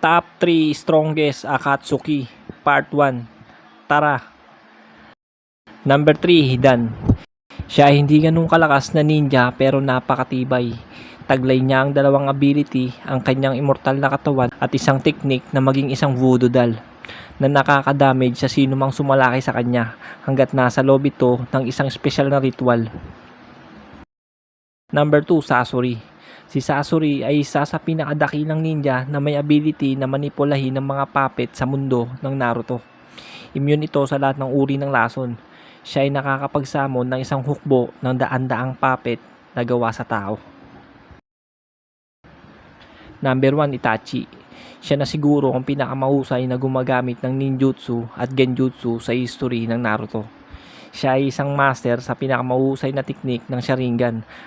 Top 3 Strongest Akatsuki Part 1. Tara! Number 3, Hidan. Siya ay hindi ganun kalakas na ninja pero napakatibay. Taglay niya ang dalawang ability, ang kanyang immortal na katawan at isang technique na maging isang voodoo doll na nakaka-damage sa sino mang sumalaki sa kanya hanggat nasa loob ito ng isang espesyal na ritual. Number 2, Sasori. Si Sasori ay isa sa pinakadakilang ninja na may ability na manipulahin ng mga puppet sa mundo ng Naruto. Immune ito sa lahat ng uri ng lason. Siya ay nakakapagsamon ng isang hukbo ng daan-daang puppet na gawa sa tao. Number 1, Itachi. Siya na siguro ang pinakamahusay na gumagamit ng ninjutsu at genjutsu sa history ng Naruto. Siya ay isang master sa pinakamahusay na teknik ng Sharingan